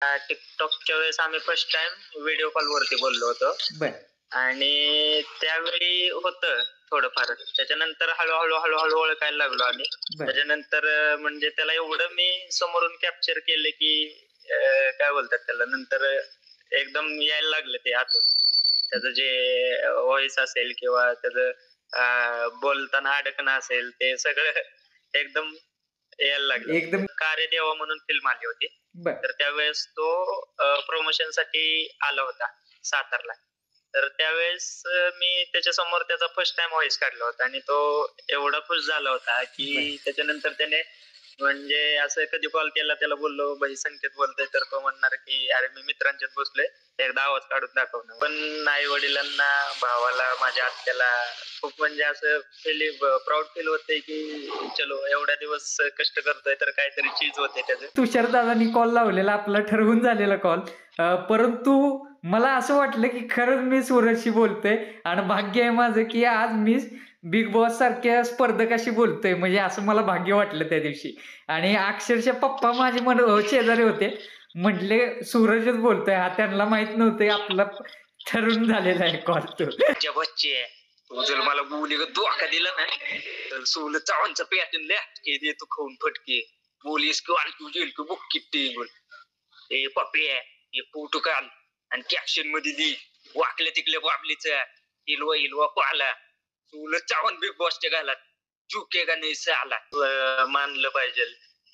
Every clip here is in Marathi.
टिकटॉकच्या वेळेस आम्ही फर्स्ट टाइम व्हिडिओ कॉल वरती बोललो होतो बर आणि त्यावेळी होतं थोडंफार. त्याच्यानंतर हळूहळू हळूहळू ओळखायला लागलो आम्ही. बर त्याच्यानंतर म्हणजे त्याला एवढं मी समोरून कॅप्चर केलं की काय बोलतात त्याला, नंतर एकदम यायला लागलं ते आतून. त्याचं जे व्हॉइस असेल किंवा त्याचं बोलताना अडकणं असेल, ते सगळं एकदम यायला लागलं. एकदम कार्यदेवा म्हणून फिल्म आली होती. बर तर त्यावेळेस तो प्रमोशन साठी आला होता सातारला. तर त्यावेळेस मी त्याच्यासमोर त्याचा फर्स्ट टाइम व्हॉइस काढला होता आणि तो एवढा खुश झाला होता की त्याच्यानंतर त्याने म्हणजे असं कधी कॉल केला त्याला बोललो भाई संकेत बोलतोय, तर तो म्हणणार की अरे मी मित्रांच्यात बसलोय, एकदा आवाज काढून दाखव ना. पण आई वडिलांना, भावाला, माझ्या आत्याला खूप म्हणजे असं प्राऊड फील होतंय की चलो एवढ्या दिवस कष्ट करतोय तर काहीतरी चीज होते त्याचं. तुषार दादांनी कॉल लावलेला, आपला ठरवून झालेला कॉल, परंतु मला असं वाटलं की खरंच मी सूरजशी बोलतोय आणि भाग्य आहे माझं की आज मी बिग बॉस सारख्या स्पर्धकाशी बोलतोय. म्हणजे असं मला भाग्य वाटलं त्या दिवशी. आणि अक्षरशः पप्पा माझे शेजारी होते, म्हटले सूरजच बोलतोय हा, त्यांना माहित नव्हतं आपला ठरवून झालेला आहे कॉल. तो बच्चे आहे तू, जर मला बोली धोका दिला ना तर सोलं चावांचा पॅटर्न द्या की दे तू खाऊन फटके पोलीस किंवा जेल की बुक किती बोल ए पप्पी आहे हे फोटो काढ आणि कॅप्शन मध्ये दी वाकल्या तिकल्या बाबलीचा हिलवा हिलवा पाला सोलं चावण बिग बॉसच्या घालात चुके का नाही साला मानलं पाहिजे.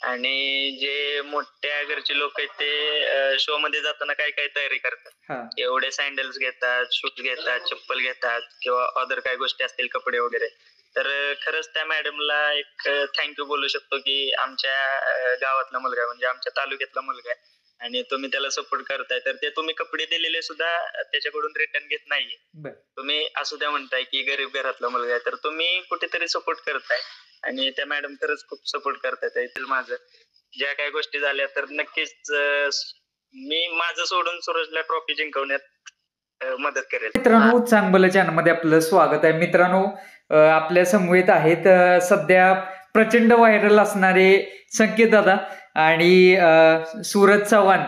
आणि जे मोठ्या घरचे लोक आहेत ते शो मध्ये जाताना काय काय तयारी करतात, एवढे सँडल्स घेतात, शूज घेतात, चप्पल घेतात किंवा अदर काय गोष्टी असतील कपडे वगैरे. तर खरंच त्या मॅडमला एक थँक्यू बोलू शकतो की आमच्या गावातला मुलगा म्हणजे आमच्या तालुक्यातला मुलगा आहे आणि तुम्ही त्याला सपोर्ट करताय, तर ते तुम्ही कपडे दिलेले सुद्धा त्याच्याकडून रिटर्न घेत नाहीये. तुम्ही असू द्या म्हणताय की गरीब घरातला मुलगा आहे, तर तुम्ही कुठेतरी सपोर्ट करताय आणि त्या मॅडम खरंच खूप सपोर्ट करतायत. येथील माझं ज्या काही गोष्टी झाल्या तर नक्कीच मी माझं सोडून सूरजला ट्रॉफी जिंकवण्यात मदत करेल. मित्रांनो, चांगलं चॅनलमध्ये आपलं स्वागत आहे. मित्रांनो, आपल्या समवेत आहेत सध्या प्रचंड व्हायरल असणारे संकेत दादा आणि सूरज चव्हाण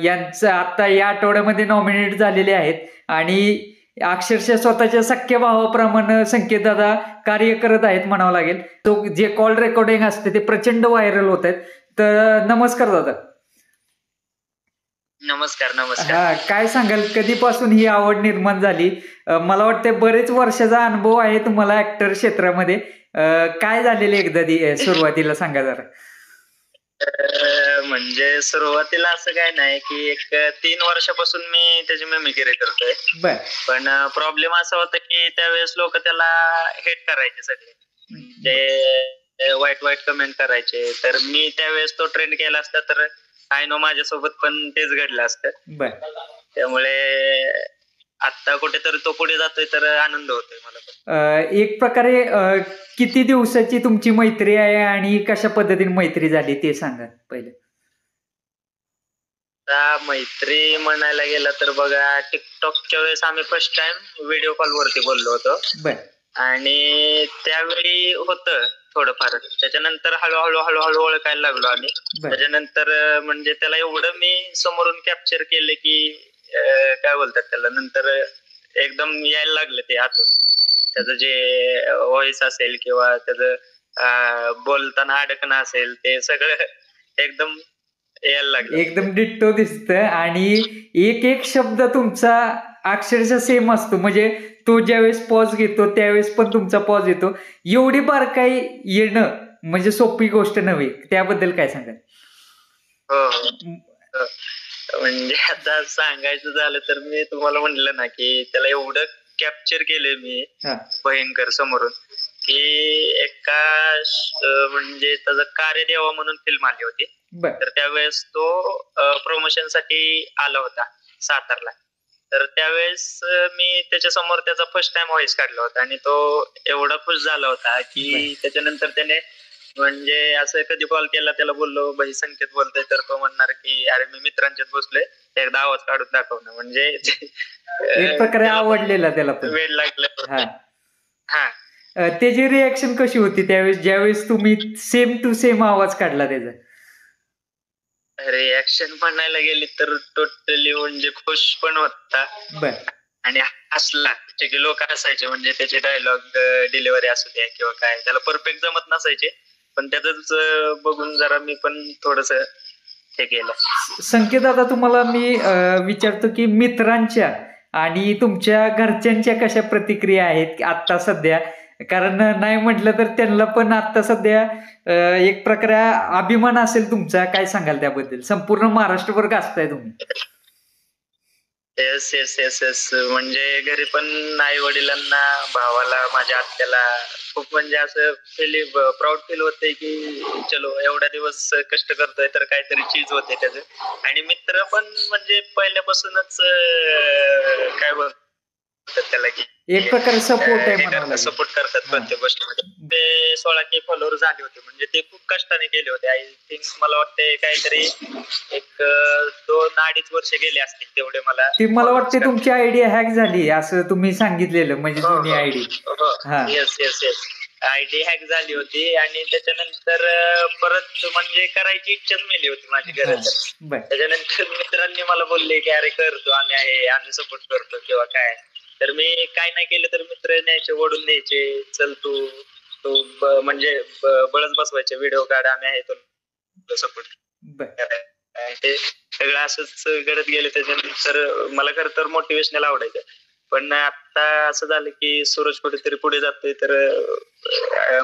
यांचं आता या आठवड्यामध्ये नॉमिनेट झालेले आहेत. आणि अक्षरशः स्वतःच्या सख्या भावाप्रमाणे संकेत दादा कार्य करत आहेत म्हणावं लागेल. तो जे कॉल रेकॉर्डिंग असते ते प्रचंड व्हायरल होत आहेत. तर नमस्कार दादा. नमस्कार नमस्कार. हा, काय सांगाल, कधीपासून ही आवड निर्माण झाली? मला वाटतं बरेच वर्षाचा अनुभव आहे तुम्हाला ऍक्टर क्षेत्रामध्ये. काय झालेलं एकदा सुरुवातीला सांगा जरा. म्हणजे सुरुवातीला असं काय नाही की एक 3 वर्षापासून मी त्याची मिमिक्री करतोय. पण प्रॉब्लेम असा होता की त्यावेळेस लोक त्याला हेट करायचे सगळे, ते वाईट वाईट कमेंट करायचे. तर मी त्यावेळेस तो ट्रेंड केला असता तर आय नो माझ्यासोबत पण तेच घडलं असतं. त्यामुळे आता कुठेतरी तो पुढे जातोय तर आनंद होतोय मला पण. एक प्रकारे किती दिवसाची तुमची मैत्री आहे आणि कशा पद्धतीने मैत्री झाली ते सांगा पहिले. मैत्री म्हणायला गेला तर बघा, टिकटॉकच्या वेळेस आम्ही फर्स्ट टाइम व्हिडिओ कॉल वरती बोललो होतो आणि त्यावेळी होतं थोडंफार. त्याच्यानंतर हळूहळू हळूहळू ओळखायला लागलो आम्ही. त्याच्यानंतर म्हणजे त्याला एवढं मी समोरून कॅप्चर केलं की काय बोलतात त्याला, नंतर एकदम यायला लागलं ते आतून. त्याचं जे व्हॉइस असेल किंवा त्याचं बोलताना अडकणं असेल, ते सगळं एकदम यायला लागलं. एकदम डिट्टो दिसतं आणि एक एक शब्द तुमचा अक्षरशः सेम असतो. म्हणजे तो ज्यावेळेस पॉज घेतो त्यावेळेस पण तुमचा पॉज येतो. एवढी बारकाई येणं म्हणजे सोपी गोष्ट नव्हे. त्याबद्दल काय सांगाल? हो, म्हणजे आता सांगायचं झालं तर मी तुम्हाला म्हणलं ना की त्याला एवढं कॅप्चर केलंय मी भयंकर समोरून की एका म्हणजे त्याचं कार्यदेवा म्हणून फिल्म आली होती. तर त्यावेळेस तो प्रमोशन साठी आला होता सातारला. तर त्यावेळेस मी त्याच्यासमोर त्याचा फर्स्ट टाइम व्हॉइस काढला होता आणि तो एवढा खुश झाला होता की त्याच्यानंतर त्याने म्हणजे असं कधी कॉल केला त्याला बोललो भाई संकेत बोलतोय, तर तो म्हणणार की अरे मी मित्रांच्यात बसलोय, एकदा आवाज काढून दाखव ना. म्हणजे एक प्रकारे आवडलेला त्याला पण वेळ लागला. हा, त्याची रिएक्शन कशी होती त्यावेळेस ज्यावेळेस तुम्ही सेम टू सेम आवाज काढला त्याचा? रिॲक्शन म्हणायला गेली तर टोटली म्हणजे खुश पण होता बर आणि हसला. त्याचे लोक हसायचे म्हणजे त्याचे डायलॉग डिलिव्हरी असू द्या किंवा काय, त्याला परफेक्ट जमत नसायचे, पण त्याच बघून जरा मी पण थोडस हे केलं. संकेत दादा, तुम्हाला मी विचारतो की मित्रांच्या आणि तुमच्या घरच्यांच्या कशा प्रतिक्रिया आहेत आता सध्या? कारण नाही म्हटलं तर त्यांना पण आता सध्या एक प्रकारे अभिमान असेल तुमचा. काय सांगाल त्याबद्दल? संपूर्ण महाराष्ट्रभर गाजताय तुम्ही. येस येस येस येस, म्हणजे घरी पण आई वडिलांना, भावाला, माझ्या आत्याला खूप म्हणजे असं प्राऊड फील होतंय की चलो एवढा दिवस कष्ट करतोय तर काहीतरी चीज होते त्याचं. आणि मित्र पण म्हणजे पहिल्यापासूनच काय बोलतात त्याला की एक प्रकारे सपोर्ट आहे म्हणावं लागेल. सपोर्ट करतात प्रत्येक गोष्टीमध्ये. ते 16K फॉलोअर झाले होते म्हणजे ते खूप कष्टाने केले होते. आय थिंक मला वाटते काहीतरी एक 2-2.5 वर्ष गेले असतील तेवढे मला. ते मला वाटते तुमची आयडी हॅक झाली असं तुम्ही सांगितलेलं, म्हणजे जुनी ID. Yes yes yes, ID hack झाली होती आणि त्याच्यानंतर परत म्हणजे करायची इच्छाच मिळली होती माझी घरात. त्याच्यानंतर मित्रांनी मला बोलले की अरे करतो, आम्ही आहे, आम्ही सपोर्ट करतो किंवा काय. तर मी काय नाही केलं तर मित्र न्यायचे, ओढून न्यायचे, चल तू तू म्हणजे बळच बसवायचे, व्हिडिओ काढ, आम्ही आहे तो सपोर्ट. ते सगळं असंच घडत गेलं. त्याच्यानंतर मला खरं तर मोटिवेशनल आवडायचं, पण आता असं झालं की सूरज कुठेतरी पुढे जातोय तर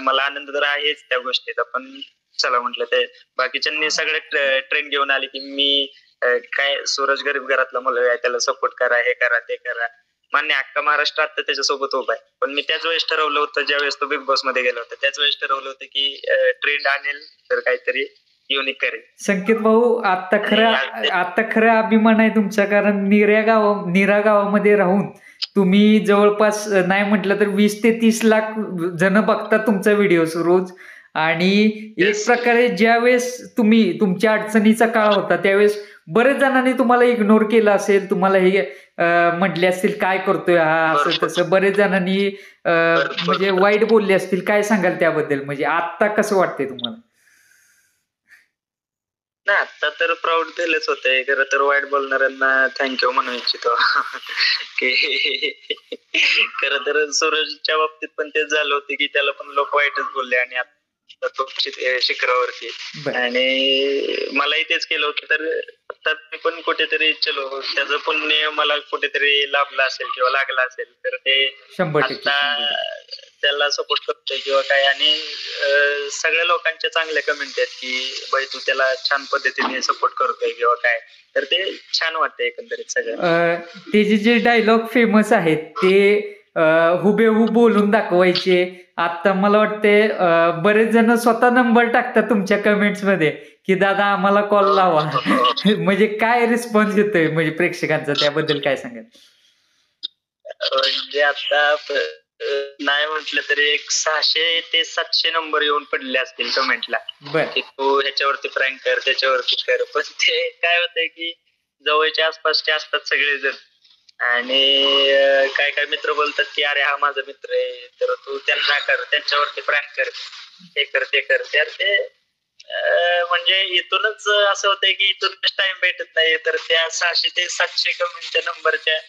मला आनंद तर आहेच त्या गोष्टीचा. पण चला म्हटलं ते बाकीच्यांनी सगळे ट्रेंड घेऊन आले की मी काय सूरज गरीब घरातला मुलगा आहे, त्याला सपोर्ट करा, हे करा, ते करा. मान्य, अख्खा महाराष्ट्र आता त्याच्यासोबत उभा आहे. पण मी त्याच वेळेस ठरवलं होतं, ज्यावेळेस तो बिग बॉस मध्ये गेला होता त्याच वेळेस ठरवलं होतं की ट्रेंड आणेल तर काहीतरी युनिक करेल. संकेत भाऊ, आता खरा अभिमान आहे तुमचा, कारण नीरा गावामध्ये राहून तुम्ही जवळपास नाही म्हटलं तर 20 ते 30 लाख जण बघतात तुमचा व्हिडिओ रोज. आणि एक प्रकारे ज्यावेळेस तुमच्या अडचणीचा काळ होता त्यावेळेस बरेच जणांनी तुम्हाला इग्नोर केलं असेल, तुम्हाला हे म्हटले असतील काय करतोय हा, असं तसं बरेच जणांनी म्हणजे वाईट बोलले असतील. काय सांगाल त्याबद्दल? म्हणजे आता कसं वाटतंय तुम्हाला? नाही, आता तर प्राऊड फीलच होतंय. खरं तर वाईट बोलणाऱ्यांना थँक्यू म्हणू इच्छितो की खरं तर सूरजच्या बाबतीत पण तेच झालं होतं की त्याला पण लोक वाईटच बोलले आणि आता तो शिखरावरती. आणि मलाही तेच केलं होतं, तर आता मी पण कुठेतरी चलो त्याचं पुण्य मला कुठेतरी लाभलं असेल किंवा लागलं असेल तर ते 100% त्याला सपोर्ट करतोय किंवा काय. आणि सगळ्या लोकांच्या चांगल्या कमेंट आहेत की बाई तू त्याला छान पद्धतीने सपोर्ट करतोय किंवा काय, तर ते छान वाटतंय एकंदरीत सगळं. ते जे डायलॉग फेमस आहेत ते हुबेहूब बोलून दाखवायचे. आता मला वाटते बरेच जण स्वतः नंबर टाकतात तुमच्या कमेंट्स मध्ये की दादा आम्हाला कॉल लावा. म्हणजे काय रिस्पॉन्स येतोय म्हणजे प्रेक्षकांचा, त्याबद्दल काय सांगाल? म्हणजे आता नाही म्हटलं तरी एक 600 ते 700 नंबर येऊन पडले असतील कमेंटला की तू ह्याच्यावरती प्रँक कर, त्याच्यावरती कर. पण ते काय होतंय की जवळच्या आसपासचे असतात सगळेजण आणि काय काय मित्र बोलतात की अरे हा माझा मित्र आहे तर तू त्यांना कर, त्यांच्यावरती प्रँक कर, हे कर, ते कर. तर ते म्हणजे इथूनच असं होतंय की इथूनच टाइम भेटत नाही. तर त्या 600 ते 700 कमेंटच्या नंबरच्या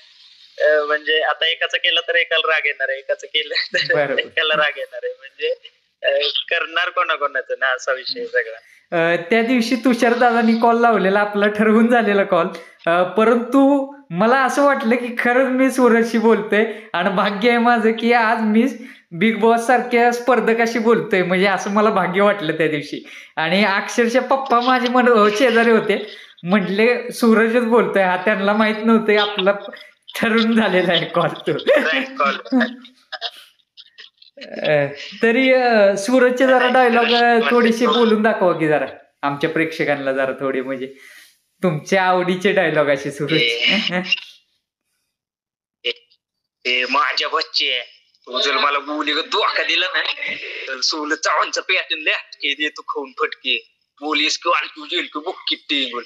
म्हणजे आता एकाचं केलं तर एकाला राग येणार आहे, एकाचं केलं तर एकाला राग येणार आहे. म्हणजे करणार कोणाकोणाचं ना, असा विषय सगळा. त्या दिवशी तुषार दादांनी कॉल लावलेला, आपला ठरवून झालेला कॉल, परंतु मला असं वाटलं की खरंच मी सूरजशी बोलतोय आणि भाग्य आहे माझं की आज मी बिग बॉस सारख्या स्पर्धकाशी बोलतोय. म्हणजे असं मला भाग्य वाटलं त्या दिवशी. आणि अक्षरशः पप्पा माझे शेजारी होते, म्हटले सूरजच बोलतोय हा, त्यांना माहित नव्हतं आपला ठरून झालेला आहे कॉल तो. तरी सूरजचे जरा डायलॉग थोडेसे बोलून दाखवा की जरा आमच्या प्रेक्षकांना, जरा थोडे म्हणजे तुमच्या आवडीचे डायलॉग असे सूरज. माझ्या बच्चे, तू जर मला बोली धोका दिला ना तर सोलं चावांचा पॅटर्न लॅटके दे तू खाऊन फटके, पोलीस किंवा जेल की बुक किट्टी बोल.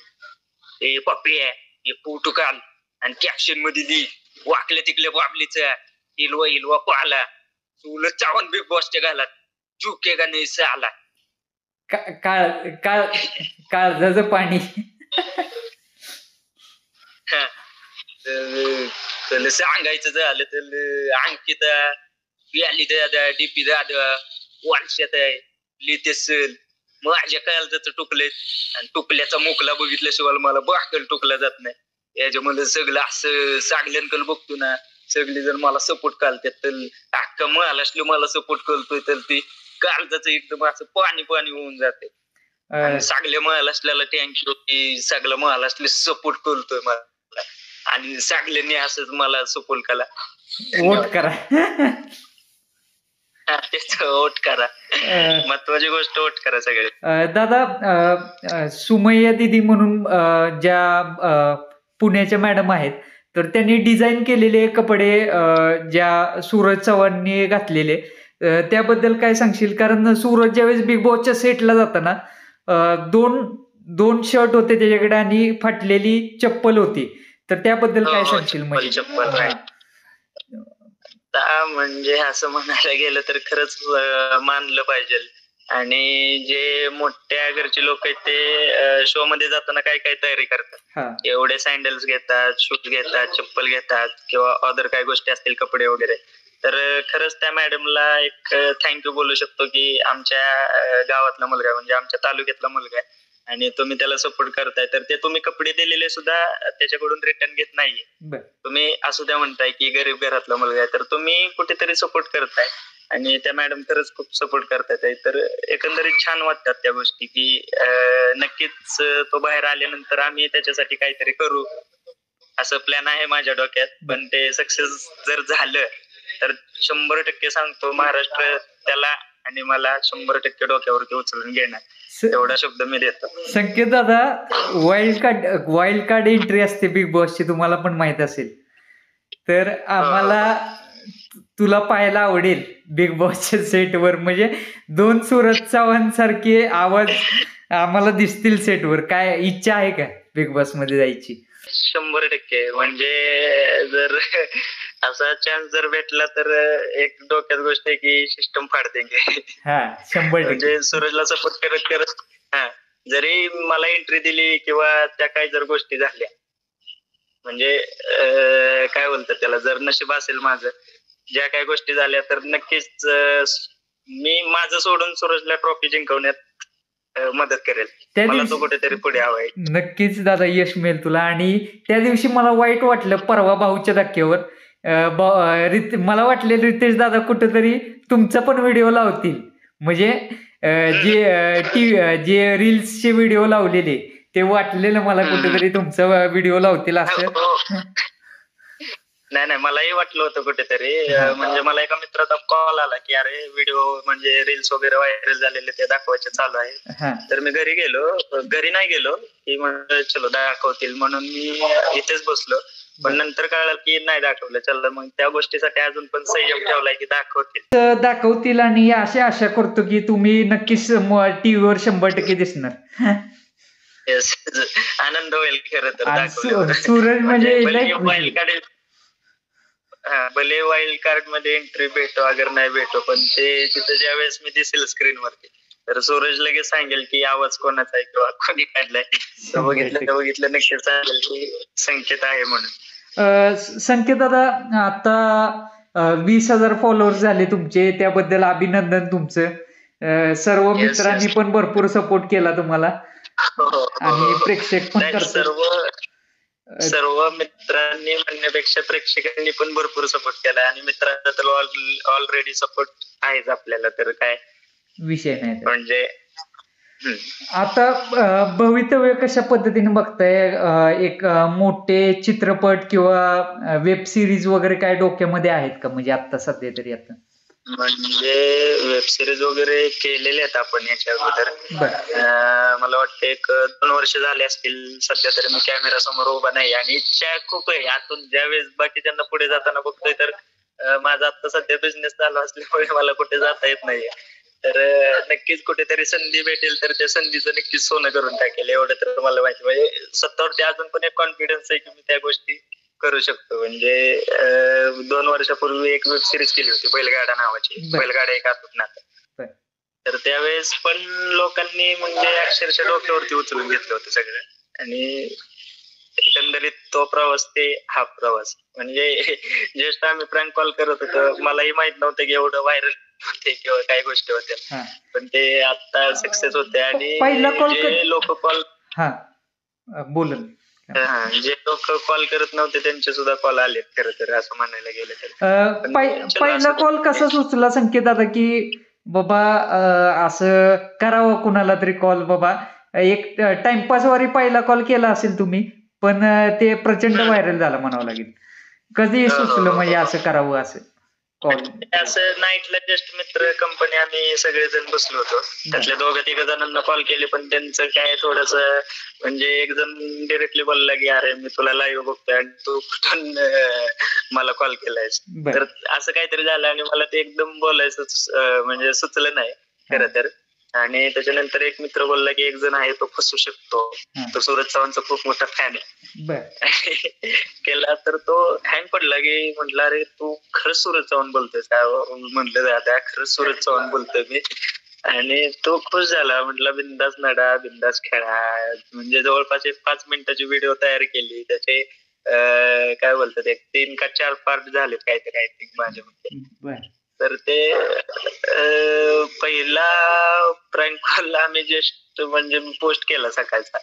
ए पप्पे, हे फोटो काल आणि कॅप्शन मध्ये दी वाकल्या तिकल्या बाबलीचा हिलवा हिलवा पाला, तुला चावून बिग बॉसच्या घालात झुके का नाही साला. काळ काळ काळजाचं पाणी. त्याला सांगायचं झालं तर अंकिता प्याली दादा डीपी दादा वारशात आहे लितेसल माझ्या काळजाचं टुकले आणि टुकल्याचा मुकला बघितल्याशिवाय मला बाकल टुकला जात नाही. याच्यामध्ये सगळं असं सांगल्यानकल बघतो ना सगळे जर मला सपोर्ट करतात तर अख्खा महाराष्ट्र मला सपोर्ट करतोय तर ते काळजाचं एकदम असं पाणी पाणी होऊन जाते. आणि सगळ्या महाराष्ट्राला थँक्यू की सगळं महाराष्ट्र सपोर्ट करतोय मला आणि सगळ्यांनी असंच मला सपोर्ट केला. वोट करा. वोट करा, महत्वाची गोष्ट वोट करा सगळे. दादा सुमय्या दिदी म्हणून ज्या पुण्याच्या मॅडम आहेत तर त्यांनी डिझाईन केलेले कपडे ज्या सूरज चव्हाणनी घातलेले त्याबद्दल काय सांगशील? कारण सूरज ज्यावेळेस बिग बॉसच्या सेटला जाताना दोन शर्ट होते त्याच्याकडे आणि फाटलेली चप्पल होती, तर त्याबद्दल काय सांगशील? म्हणजे असं म्हणायला गेलं तर खरंच मानलं पाहिजे. आणि जे मोठ्या घरचे लोक आहेत ते शो मध्ये जाताना काय काय तयारी करतात, एवढे सँडल्स घेतात, शूज घेतात, चप्पल घेतात किंवा अदर काय गोष्टी असतील कपडे वगैरे. तर खरंच त्या मॅडमला एक थँक्यू बोलू शकतो की आमच्या गावातला मुलगा म्हणजे आमच्या तालुक्यातला मुलगा आहे आणि तुम्ही त्याला सपोर्ट करताय तर ते तुम्ही कपडे दिलेले सुद्धा त्याच्याकडून रिटर्न घेत नाहीये. तुम्ही असू द्या म्हणताय की गरीब घरातला मुलगा आहे तर तुम्ही कुठेतरी सपोर्ट करताय आणि त्या मॅडम खरंच खूप सपोर्ट करतात. तर एकंदरीत छान वाटतात त्या गोष्टी की नक्कीच तो बाहेर आल्यानंतर आम्ही त्याच्यासाठी काहीतरी करू असं प्लॅन आहे माझ्या डोक्यात. पण ते सक्सेस जर झालं तर 100% सांगतो महाराष्ट्र त्याला आणि मला 100% डोक्यावरती उचलून घेणार, एवढा शब्द मी देतो. संकेत दादा, वाईल्ड कार्ड एंट्री असते बिग बॉसची, तुम्हाला पण माहित असेल. तर आम्हाला तुला पाहायला आवडेल बिग बॉसच्या सेटवर, म्हणजे 2 सूरज चव्हाण सारखे आवाज आम्हाला दिसतील सेटवर. काय इच्छा आहे का बिग बॉस मध्ये जायची? 100%. म्हणजे जर असा चान्स जर भेटला तर एक डोक्यात गोष्ट आहे की सिस्टम फाड देंगे. 100%. म्हणजे सूरजला सपोर्ट करत करत जरी मला एंट्री दिली किंवा त्या काही जर गोष्टी झाल्या म्हणजे काय बोलतात त्याला, जर नशीब असेल माझं, ज्या काही गोष्टी झाल्या तर नक्कीच मी माझं सोडून सूरजला ट्रॉफी जिंकवण्यात मदत करेल. मला तो कुठेतरी पुढे हवाय. नक्कीच दादा, यश मिळेल तुला. आणि त्या दिवशी मला वाईट वाटलं परवा भाऊच्या धक्क्यावर. मला वाटले रितेश दादा कुठेतरी तुमचा पण व्हिडिओ लावतील, म्हणजे जे रील्सचे व्हिडिओ लावलेले ते वाटलेलं मला कुठेतरी तुमचा व्हिडिओ लावतील असं. नाही मलाही वाटलं होतं कुठेतरी. म्हणजे मला एका मित्राचा कॉल आला की अरे व्हिडिओ म्हणजे रील्स वगैरे व्हायरल झालेले ते दाखवायचे चालू आहे. तर मी घरी नाही गेलो की म्हणजे चलो दाखवतील म्हणून मी इथेच बसलो. पण नंतर कळलं की नाही दाखवलं. चल मग त्या गोष्टीसाठी अजून पण संयम ठेवलाय की दाखवतील आणि अशी आशा करतो की तुम्ही नक्कीच टीव्हीवर 100% दिसणार. आनंद होईल खरं तर. सूरज म्हणजे भले वाईल्ड कार्ड मध्ये एंट्री भेटो अगर नाही भेटो, पण ते तिथं ज्या वेळेस मी दिसेल स्क्रीन वरती तर सूरज लगेच सांगेल की आवाज कोणाचा आहे किंवा कोणी काढलाय. बघितलं नक्कीच सांगेल की संकेत आहे म्हणून. संकेत दादा, आता 20,000 फॉलोअर्स झाले तुमचे, त्याबद्दल अभिनंदन तुमचं. सर्व मित्रांनी पण भरपूर सपोर्ट केला तुम्हाला आणि प्रेक्षक पण करतात. सर्व मित्रांनी म्हणण्यापेक्षा प्रेक्षकांनी पण भरपूर सपोर्ट केला आणि मित्रांचा तर ऑलरेडी सपोर्ट आहेच आपल्याला, तर काय विषय नाही. म्हणजे आता भवितव्य कशा पद्धतीने बघताय? एक मोठे चित्रपट किंवा वेब सिरीज वगैरे काय डोक्यामध्ये आहेत का? म्हणजे आता सध्या तरी म्हणजे वेब सिरीज वगैरे केलेले आहेत आपण याच्या अगोदर. मला वाटतं 1-2 वर्ष झाले असतील. सध्या तरी मी कॅमेरा समोर उभा नाही आणि इच्छा खूप आहे आतून. ज्यावेळेस बाकीच्यांना पुढे जाताना बघतोय तर माझा आता सध्या बिझनेस चालू असल्यामुळे मला कुठे जाता येत नाहीये. तर नक्कीच कुठेतरी संधी भेटेल तर त्या संधीचं नक्कीच सोनं करून टाकेल, एवढं तर मला माहिती. म्हणजे स्वतःवरती अजून पण एक कॉन्फिडन्स आहे की मी त्या गोष्टी करू शकतो. म्हणजे 2 वर्षापूर्वी एक वेब सिरीज केली होती बैलगाडा नावाची, बैलगाडा एक आतून नातं. तर त्यावेळेस पण लोकांनी म्हणजे अक्षरशः डोक्यावरती उचलून घेतलं होतं सगळं. आणि एकंदरीत तो प्रवास ते हा प्रवास म्हणजे जस्ट आम्ही प्रँक कॉल करत होतो, मलाही माहित नव्हतं की एवढं व्हायरल होते किंवा काही गोष्टी होत्या, हा. पण ते आता सक्सेस होते. आणि पहिला call जे लोक कॉल हा बोलन जे लोक कॉल करत नव्हते त्यांचे सुद्धा कॉल आले खरं तर, असं म्हणायला गेलं तर. पहिला कॉल कसा सुचला संकेत दादा की बाबा असं करावं कुणाला तरी कॉल, बाबा एक टाइमपास वारी पहिला कॉल केला असेल तुम्ही, पण ते प्रचंड व्हायरल झालं म्हणावं लागेल. कधी सुचलं म्हणजे असं करावं असं कॉल? असं नाईटला जस्ट मित्र कंपनी आम्ही सगळेजण बसलो होतो, त्यातल्या 2-3 जणांना कॉल केले, पण त्यांचं काय थोडस म्हणजे एक जण डिरेक्टली बोलला की अरे मी तुला लाईव्ह बघतोय आणि तू कुठून मला कॉल केलायस. तर असं काहीतरी झालं आणि मला ते एकदम बोलायचं म्हणजे सुचलं नाही खरं तर. आणि त्याच्यानंतर एक मित्र बोलला की एक जण आहे तो फसू शकतो, तो सूरज चव्हाणचा खूप मोठा फॅन आहे. केला तर तो हँग पडला की म्हटलं अरे तू खरंच सूरज चव्हाण बोलतोयस का? म्हटलं दादा खरंच सूरज चव्हाण बोलतोय मी. आणि तो खुश झाला, म्हटलं बिंदास नडा, बिंदास खेळा. म्हणजे जवळपास 5 मिनिटाची व्हिडिओ तयार केली, त्याचे काय बोलतात 3 का 4 पार्ट झालेत काहीतरी आय थिंक माझ्या मते. तर ते पहिला प्रँक कॉल आम्ही जस्ट म्हणजे पोस्ट केला सकाळचा,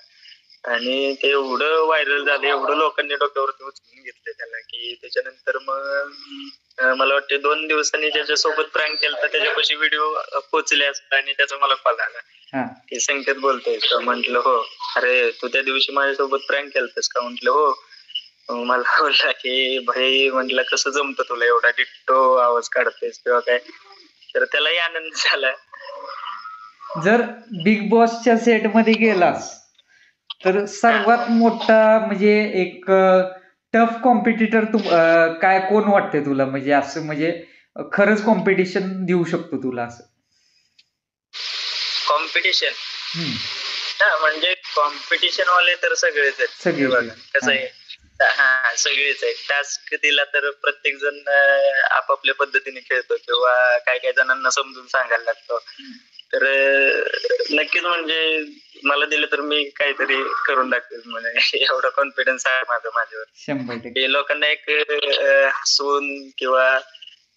आणि ते एवढं व्हायरल झालं, एवढं लोकांनी डोक्यावरती उचलून घेतलं त्याला की त्याच्यानंतर मग मला वाटतं 2 दिवसांनी ज्याच्यासोबत प्रँक केला तर त्याच्यापाशी व्हिडिओ पोहोचले असता आणि त्याचा मला कॉल आला की संकेत बोलतोय का? म्हंटल हो. अरे तू त्या दिवशी माझ्यासोबत प्रँक केलतस का? म्हंटल हो. मला बोलला की भाई, म्हटलं कसं जमतं तुला एवढा डिट्टो आवाज काढतेस किंवा काय? तर त्यालाही आनंद झाला. जर बिग बॉसच्या सेट मध्ये गेलास तर सर्वात मोठा म्हणजे एक टफ कॉम्पिटिटर काय कोण वाटतंय तुला? म्हणजे असं म्हणजे खरंच कॉम्पिटिशन देऊ शकतो तुला असं कॉम्पिटिशन? म्हणजे कॉम्पिटिशन वाले तर सगळेच आहेत. कसं आहे, सगळेच आहेत. टास्क दिला तर प्रत्येक जण आपापल्या पद्धतीने खेळतो किंवा काही काही जणांना समजून सांगायला लागतो. तर नक्कीच म्हणजे मला दिलं तर मी काहीतरी करून दाखवेल म्हणजे एवढा कॉन्फिडन्स आहे माझ्यावर. 100% लोकांना एक हसून किंवा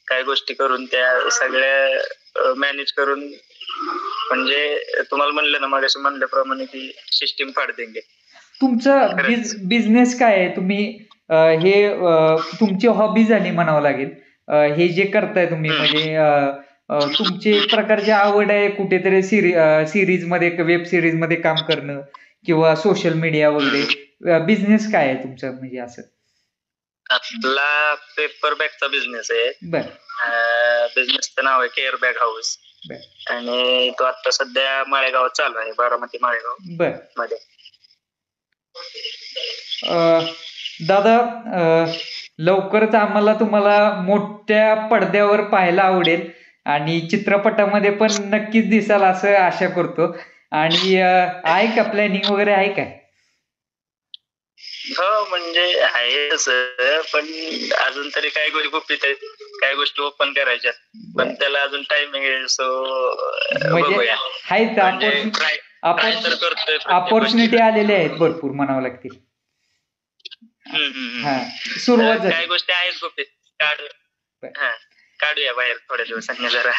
काही गोष्टी करून त्या सगळ्या मॅनेज करून, म्हणजे तुम्हाला म्हणलं ना मागाशी म्हणल्याप्रमाणे की सिस्टीम फाड देंगे. तुमचं बिझनेस काय आहे? तुम्ही हे तुमची हॉबी झाली म्हणावं लागेल. हे जे करताय तुम्ही म्हणजे तुमची एक प्रकारची आवड आहे कुठेतरी सिरीज मध्ये, वेब सिरीज मध्ये काम करणं किंवा सोशल मीडिया वगैरे. बिझनेस काय आहे तुमचा म्हणजे असं? आपला पेपर बॅगचा बिझनेस आहे. बिझनेसचं नाव आहे केअर बॅग हाऊस, आणि तो आता सध्या माळेगावात चालू आहे, बारामती माळेगाव मध्ये. दादा लवकरच आम्हाला तुम्हाला मोठ्या पडद्यावर पाहायला आवडेल आणि चित्रपटामध्ये पण नक्कीच दिसाल असं आशा करतो. आणि आहे का प्लॅनिंग वगैरे आहे काय? हो म्हणजे आहे तसं, पण अजून तरी काही गोष्टी गुपित आहेत, काही गोष्टी ओपन करायच्या, पण त्याला अजून टाइमिंग आहे. सो बघूया. अपॉर्च्युनिटी आलेल्या आहेत भरपूर म्हणावं लागतील. सुरुवात काही गोष्टी आहेत गुपित, काढूया बाहेर थोड्या दिवसांनी जरा.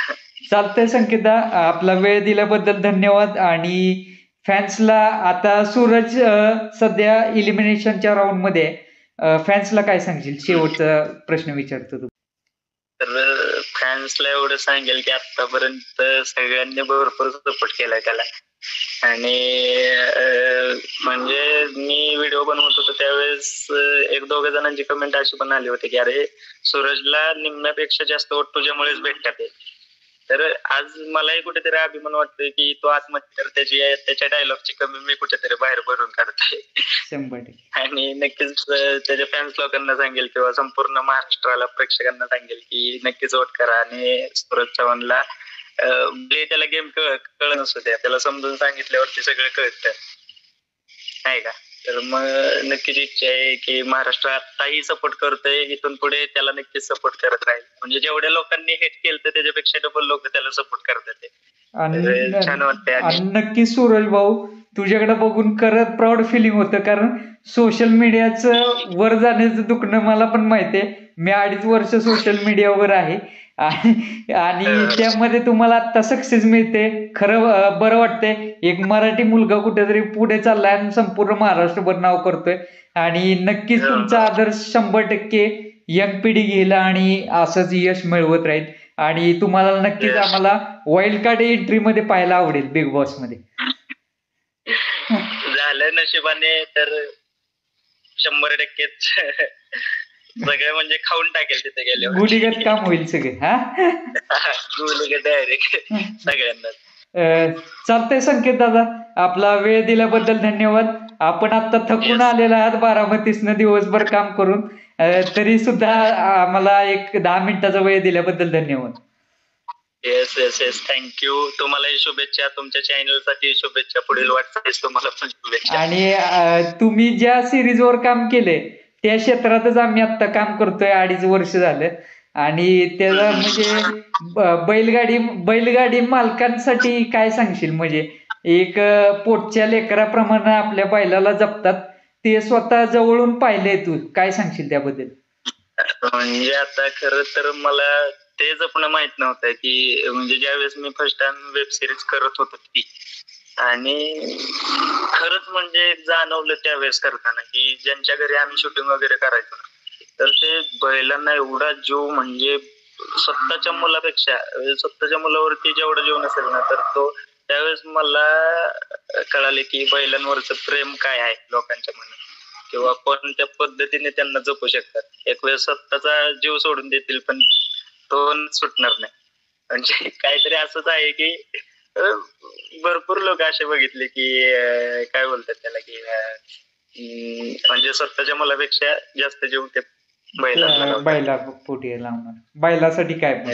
चालतंय संकेता, आपला वेळ दिल्याबद्दल धन्यवाद. आणि फॅन्सला आता सूरज सध्या इलिमिनेशनच्या राऊंड मध्ये, फॅन्सला काय सांगशील? शेवटचा प्रश्न विचारतो तू. तर फॅन्सला एवढं सांगेल की आतापर्यंत सगळ्यांनी भरपूर सपोर्ट केलाय त्याला. आणि म्हणजे मी व्हिडिओ बनवत होतो त्यावेळेस 1-2 जणांची कमेंट अशी पण आली होती की अरे सूरजला निम्म्यापेक्षा जास्त वोट तुझ्यामुळेच भेटतात. तर आज मलाही कुठेतरी अभिमान वाटतोय की तो आत्महत्या त्याच्या डायलॉगची कमी मी कुठेतरी बाहेर भरून काढतोय. 100%. आणि नक्कीच त्याच्या फॅन्स लोकांना सांगेल किंवा संपूर्ण महाराष्ट्राला प्रेक्षकांना सांगेल की नक्कीच वोट करा. आणि सूरज चव्हाणला त्याला गेम कळत नसू द्या, त्याला समजून सांगितल्यावरती सगळं कळतं आहे का. तर मग नक्कीच इच्छा आहे की महाराष्ट्र आताही सपोर्ट करतोय, इथून पुढे त्याला नक्कीच सपोर्ट करत राहील. म्हणजे जेवढ्या लोकांनी हेट केलं तर त्याच्यापेक्षा डबल लोक त्याला सपोर्ट करतात ते. तर छान वाटतंय. आणि नक्की सूरज भाऊ, तुझ्याकडे बघून करत प्राऊड फिलिंग होतं, कारण सोशल मीडियाचं वर जाण्याचं दुखणं मला पण माहिती आहे. मी 2.5 वर्ष सोशल मीडियावर आहे आणि त्यामध्ये तुम्हाला आता सक्सेस मिळते. खरं बरं वाटतंय. एक मराठी मुलगा कुठेतरी पुढे चाललाय आणि संपूर्ण महाराष्ट्रभर नाव करतोय. आणि नक्कीच तुमचा आदर्श 100% यंग पिढी घेईल आणि असंच यश मिळवत राहील. आणि तुम्हाला नक्कीच आम्हाला वाईल्ड कार्ड एंट्री मध्ये पाहायला आवडेल बिग बॉस मध्ये. झालं नशिबाने तर 100%च सगळं म्हणजे खाऊन टाकेल तिथे गेल्यावर. गुढीगत काम होईल सगळे. हा गुढीगत डायरेक्ट सगळ्यांना. चालतंय संकेत दादा, आपला वेळ दिल्याबद्दल धन्यवाद. आपण आता थकून आलेला आहात बारामतीसनं दिवसभर काम करून, तरी सुद्धा आम्हाला एक 10 मिनिटाचा वेळ दिल्याबद्दल धन्यवाद. Yes yes yes, thank you. तुम्हालाही शुभेच्छा, तुमच्या चॅनल साठी शुभेच्छा, पुढील वाटचालीस तुम्हाला पण शुभेच्छा. आणि तुम्ही ज्या सिरीजवर काम केले त्या क्षेत्रातच आम्ही आता काम करतोय 2.5 वर्ष झालं. आणि त्याला म्हणजे बैलगाडी मालकांसाठी काय सांगशील? म्हणजे एक पोटच्या लेकराप्रमाणे आपल्या बैलाला जपतात, ते स्वतः जवळून पाहिले, तू काय सांगशील त्याबद्दल? म्हणजे आता खरं तर मला ते जपणं माहित नव्हतं की म्हणजे ज्यावेळेस मी फर्स्ट टाइम वेब सिरीज करत होतो ती, आणि खरंच म्हणजे जाणवलं त्यावेळेस करताना की ज्यांच्या घरी आम्ही शूटिंग वगैरे करायचो ना, तर ते बैलांना एवढा जीव, म्हणजे स्वतःच्या मुलापेक्षा स्वतःच्या मुलावरती जेवढा जीव नसेल ना, तर तो त्यावेळेस मला कळाले की बैलांवरचं प्रेम काय आहे लोकांच्या मनात, किंवा कोणत्या पद्धतीने त्यांना जपू शकतात. एक वेळ स्वतःचा जीव सोडून देतील पण तो सुटणार नाही. म्हणजे काहीतरी असंच आहे की भरपूर लोक असे बघितले की काय बोलतात त्याला की म्हणजे स्वतःच्या मुलापेक्षा जास्त जीव ते बैला पोटी लावणार, बैलासाठी काय पण.